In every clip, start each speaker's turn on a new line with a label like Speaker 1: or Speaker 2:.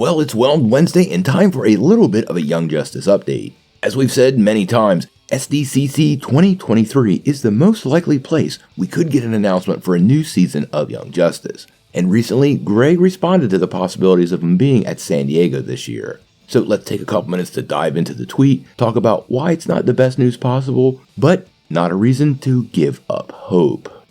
Speaker 1: Well, it's Weld Wednesday and time for a little bit of a Young Justice update. As we've said many times, SDCC 2023 is the most likely place we could get an announcement for a new season of Young Justice. And recently, Greg responded to the possibilities of him being at San Diego this year. So let's take a couple minutes to dive into the tweet, talk about why it's not the best news possible, but not a reason to give up hope.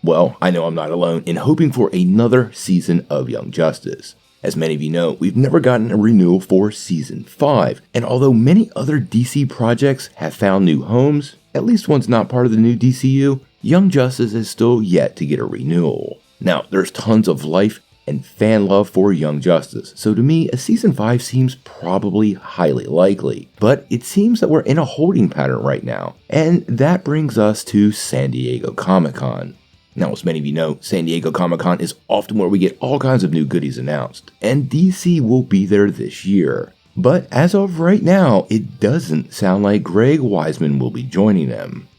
Speaker 1: Well, I know I'm not alone in hoping for another season of Young Justice. As many of you know, we've never gotten a renewal for Season 5, and although many other DC projects have found new homes, at least one's not part of the new DCU, Young Justice is still yet to get a renewal. Now, there's tons of life and fan love for Young Justice, so to me, a Season 5 seems probably highly likely. But it seems that we're in a holding pattern right now, and that brings us to San Diego Comic-Con. Now, as many of you know, San Diego Comic-Con is often where we get all kinds of new goodies announced, and DC will be there this year. But as of right now, it doesn't sound like Greg Weisman will be joining them.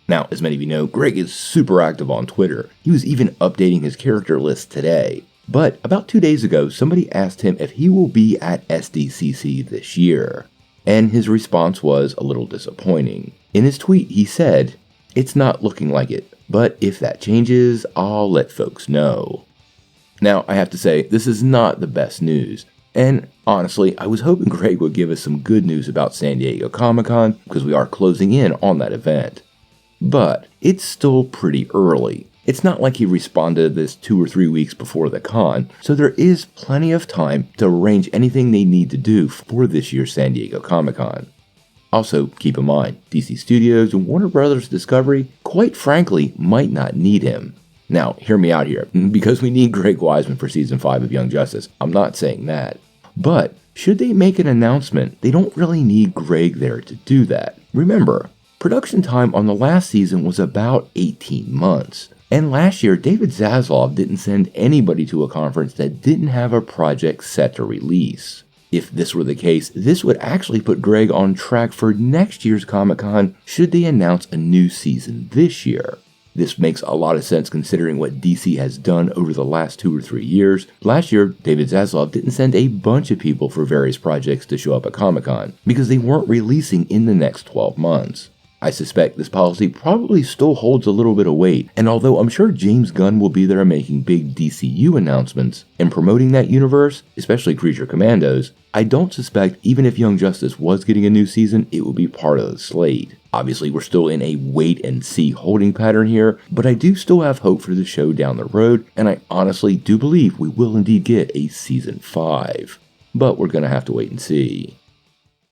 Speaker 1: Now, as many of you know, Greg is super active on Twitter. He was even updating his character list today. But about 2 days ago, somebody asked him if he will be at SDCC this year. And his response was a little disappointing. In his tweet, he said, "It's not looking like it. But if that changes, I'll let folks know." Now, I have to say, this is not the best news. And honestly, I was hoping Greg would give us some good news about San Diego Comic-Con because we are closing in on that event. But it's still pretty early. It's not like he responded to this 2 or 3 weeks before the con, so there is plenty of time to arrange anything they need to do for this year's San Diego Comic-Con. Also, keep in mind, DC Studios and Warner Bros. Discovery, quite frankly, might not need him. Now, hear me out here, because we need Greg Weisman for Season 5 of Young Justice, I'm not saying that. But, should they make an announcement, they don't really need Greg there to do that. Remember, production time on the last season was about 18 months. And last year, David Zaslav didn't send anybody to a conference that didn't have a project set to release. If this were the case, this would actually put Greg on track for next year's Comic-Con should they announce a new season this year. This makes a lot of sense considering what DC has done over the last 2 or 3 years. Last year, David Zaslav didn't send a bunch of people for various projects to show up at Comic-Con because they weren't releasing in the next 12 months. I suspect this policy probably still holds a little bit of weight, and although I'm sure James Gunn will be there making big DCU announcements and promoting that universe, especially Creature Commandos, I don't suspect even if Young Justice was getting a new season, it would be part of the slate. Obviously, we're still in a wait-and-see holding pattern here, but I do still have hope for the show down the road, and I honestly do believe we will indeed get a Season 5. But we're gonna have to wait and see.